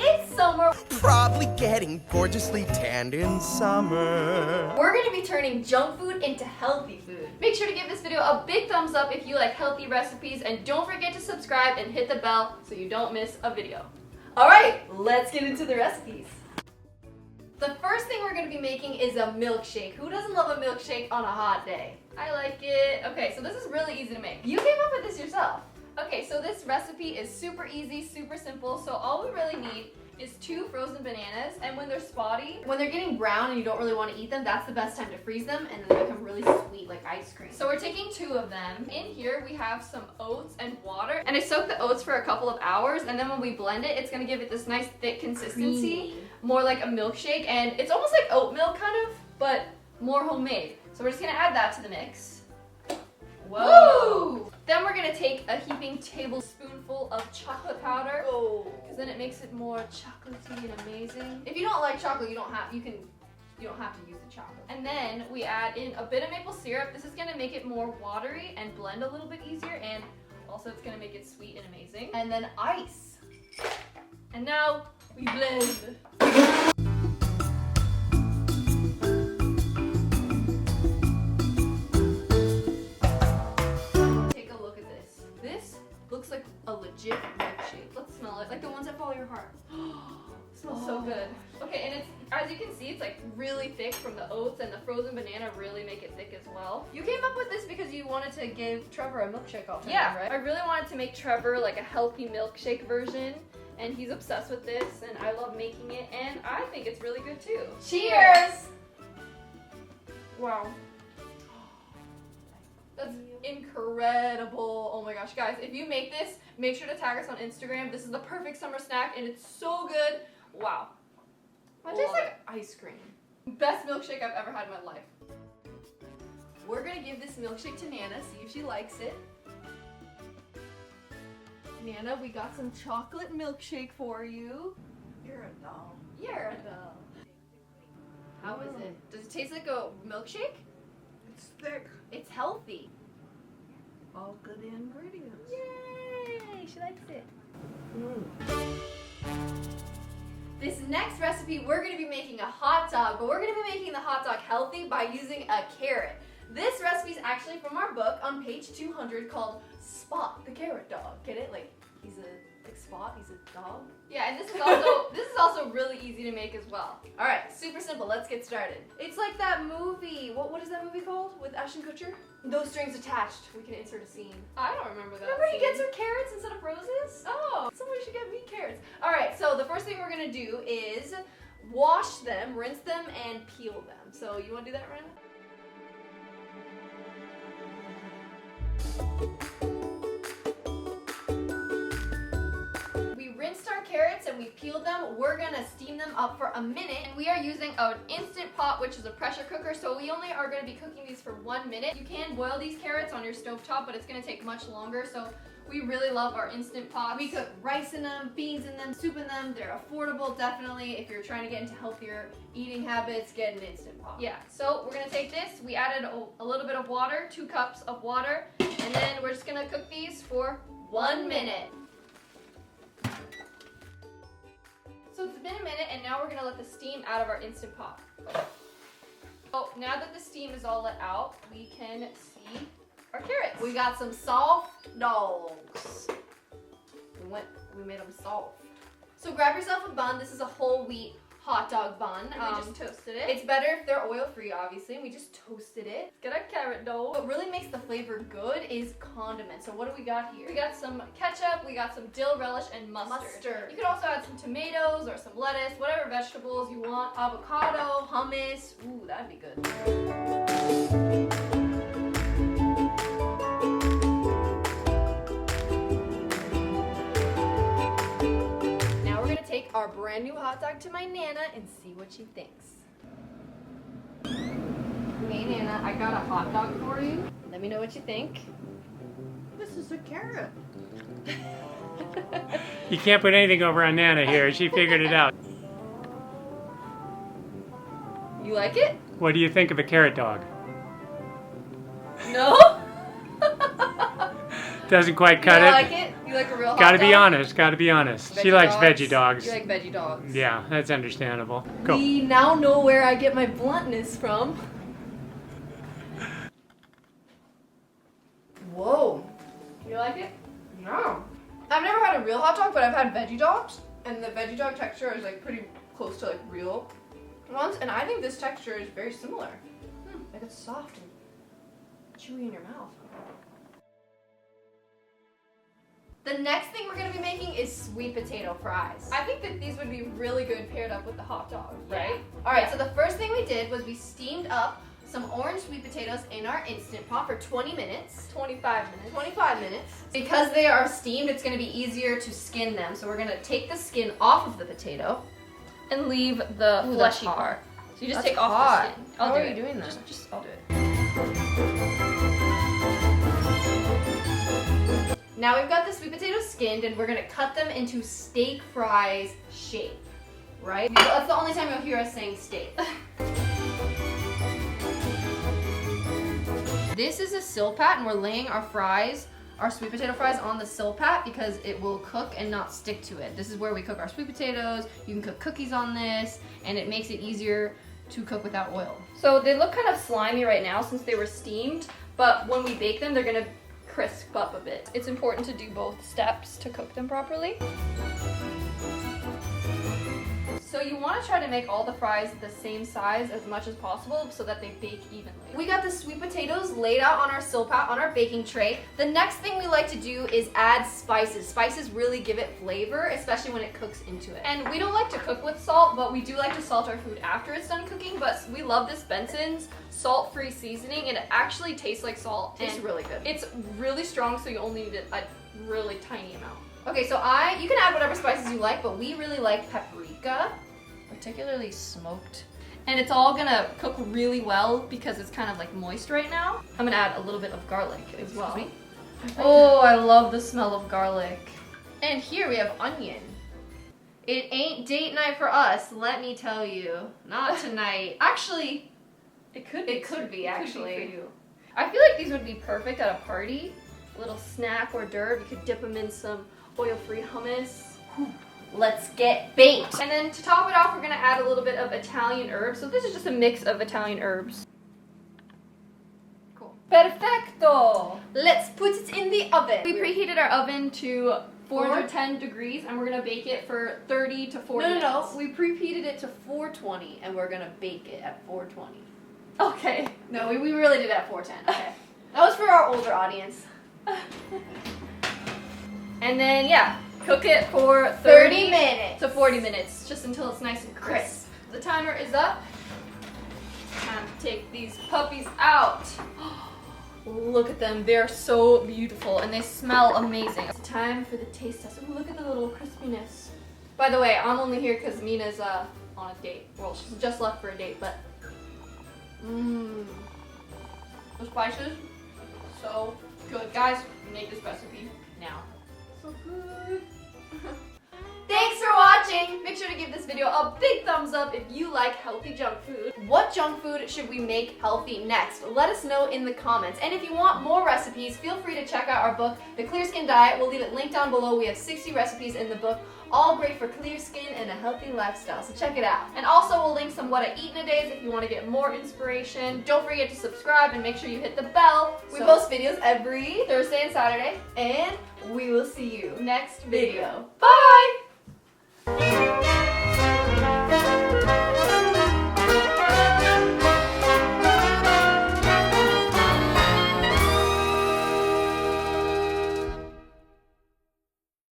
It's summer. Probably getting gorgeously tanned in summer. We're gonna be turning junk food into healthy food. Make sure to give this video a big thumbs up if you like healthy recipes, and don't forget to subscribe and hit the bell so you don't miss a video. Alright, let's get into the recipes. The first thing we're gonna be making is a milkshake. Who doesn't love a milkshake on a hot day? I like it. Okay, so this is really easy to make. You came up with this yourself. Okay, so this recipe is super easy, super simple. So all we really need is 2 frozen bananas, and when they're spotty, when they're getting brown and you don't really want to eat them, that's the best time to freeze them, and then they become really sweet like ice cream. So we're taking 2 of them. In here we have some oats and water, and I soaked the oats for a couple of hours, and then when we blend it, it's going to give it this nice thick consistency, creamy, more like a milkshake, and it's almost like oat milk kind of, but more homemade. So we're just going to add that to the mix. Whoa! Woo! Then we're gonna take a heaping tablespoonful of chocolate powder, because then it makes it more chocolatey and amazing. If you don't like chocolate, you don't have to use the chocolate. And then we add in a bit of maple syrup. This is gonna make it more watery and blend a little bit easier, and also it's gonna make it sweet and amazing. And then ice. And now we blend. Looks like a legit milkshake. Let's smell it. Like the ones that follow your heart. It smells so good. Okay, and it's, as you can see, it's like really thick from the oats, and the frozen banana really make it thick as well. You came up with this because you wanted to give Trevor a milkshake alternative, yeah, right? I really wanted to make Trevor like a healthy milkshake version, and he's obsessed with this, and I love making it, and I think it's really good too. Cheers! Wow. That's incredible. Oh my gosh, guys, if you make this, make sure to tag us on Instagram. This is the perfect summer snack, and it's so good. Wow. That tastes like ice cream. Best milkshake I've ever had in my life. We're gonna give this milkshake to Nana, see if she likes it. Nana, we got some chocolate milkshake for you. You're a doll. You're a doll. How is it? Does it taste like a milkshake? It's thick. It's healthy. All good ingredients. Yay! She likes it. This next recipe, we're going to be making a hot dog, but we're going to be making the hot dog healthy by using a carrot. This recipe is actually from our book on page 200 called Spot the Carrot Dog. Get it? Like, he's a Spot, he's a dog. Yeah, and this is also really easy to make as well. All right, super simple. Let's get started. It's like that movie. What is that movie called with Ashton Kutcher? No Strings Attached. We can insert a scene. I don't remember that. Remember he gets her carrots instead of roses? Oh, somebody should get me carrots. All right, so the first thing we're gonna do is wash them, rinse them, and peel them. So you want to do that, Randa? Carrots, and we peeled them. We're gonna steam them up for a minute, and we are using an Instant Pot, which is a pressure cooker, so we only are going to be cooking these for 1 minute. You can boil these carrots on your stovetop, but it's going to take much longer, so we really love our Instant Pots. We cook rice in them, beans in them, soup in them. They're affordable, definitely. If you're trying to get into healthier eating habits, get an Instant Pot. Yeah, so we're going to take this. We added a little bit of water, 2 cups of water, and then we're just going to cook these for 1 minute. So it's been a minute, and now we're gonna let the steam out of our Instant Pot. So now that the steam is all let out, we can see our carrots. We got some soft dogs. We made them soft. So grab yourself a bun. This is a whole wheat hot dog bun. And we just toasted it. It's better if they're oil-free, obviously. We just toasted it. Let's get our carrot dough. What really makes the flavor good is condiments. So what do we got here? We got some ketchup, we got some dill relish, and mustard. You could also add some tomatoes or some lettuce, whatever vegetables you want. Avocado, hummus. Ooh, that'd be good. Take our brand new hot dog to my Nana and see what she thinks. Hey Nana, I got a hot dog for you. Let me know what you think. This is a carrot. You can't put anything over on Nana here. She figured it out. You like it? What do you think of a carrot dog? No? Doesn't quite cut it. You like it? You like a real hot Gotta dog? be honest, gotta be honest. She likes veggie dogs. You like veggie dogs. Yeah, that's understandable. Go. We now know where I get my bluntness from. Whoa. You like it? No. I've never had a real hot dog, but I've had veggie dogs, and the veggie dog texture is like pretty close to like real ones, and I think this texture is very similar. Like it's soft and chewy in your mouth. The next thing we're gonna be making is sweet potato fries. I think that these would be really good paired up with the hot dog, right? All right, so the first thing we did was we steamed up some orange sweet potatoes in our Instant Pot for 20 minutes. 25 minutes. 25 minutes. Because they are steamed, it's gonna be easier to skin them. So we're gonna take the skin off of the potato and leave the fleshy part. So you just take off the skin. How are you doing that? Just I'll do it. Now we've got the sweet potatoes skinned and we're gonna cut them into steak fries shape, right? That's the only time you'll hear us saying steak. This is a silpat and we're laying our fries, our sweet potato fries on the silpat because it will cook and not stick to it. This is where we cook our sweet potatoes. You can cook cookies on this and it makes it easier to cook without oil. So they look kind of slimy right now since they were steamed, but when we bake them, they're gonna crisp up a bit. It's important to do both steps to cook them properly. So you want to try to make all the fries the same size as much as possible so that they bake evenly. We got the sweet potatoes laid out on our silpat on our baking tray. The next thing we like to do is add spices. Spices really give it flavor, especially when it cooks into it. And we don't like to cook with salt, but we do like to salt our food after it's done cooking, but we love this Benson's salt-free seasoning and it actually tastes like salt. It's really good. It's really strong, so you only need a really tiny amount. Okay, so you can add whatever spices you like, but we really like paprika, particularly smoked. And it's all gonna cook really well because it's kind of like moist right now. I'm gonna add a little bit of garlic as well. Excuse me? Oh, I love the smell of garlic. And here we have onion. It ain't date night for us, let me tell you. Not tonight. Actually, it could be for you. I feel like these would be perfect at a party. A little snack hors d'oeuvre. You could dip them in some oil-free hummus. Let's get baked. And then to top it off, we're gonna add a little bit of Italian herbs. So this is just a mix of Italian herbs. Cool. Perfecto! Let's put it in the oven. We preheated our oven to 410 degrees and we're gonna bake it for 30 to 40 minutes. No. We preheated it to 420 and we're gonna bake it at 420. Okay. No, we really did it at 410. Okay. That was for our older audience. And then, yeah, cook it for 30 minutes to 40 minutes, just until it's nice and crisp. The timer is up. Time to take these puppies out. Look at them, they're so beautiful and they smell amazing. It's time for the taste test. Ooh, look at the little crispiness. By the way, I'm only here because Mina's on a date. Well, she's just left for a date, but the spices, so good. Guys, make this recipe now. So good. Thanks for watching! Make sure to give this video a big thumbs up if you like healthy junk food. What junk food should we make healthy next? Let us know in the comments. And if you want more recipes, feel free to check out our book, The Clear Skin Diet. We'll leave it linked down below. We have 60 recipes in the book, all great for clear skin and a healthy lifestyle, so check it out. And also we'll link some what I eat in a days if you want to get more inspiration. Don't forget to subscribe and make sure you hit the bell. We post videos every Thursday and Saturday, and we will see you next video. Bye!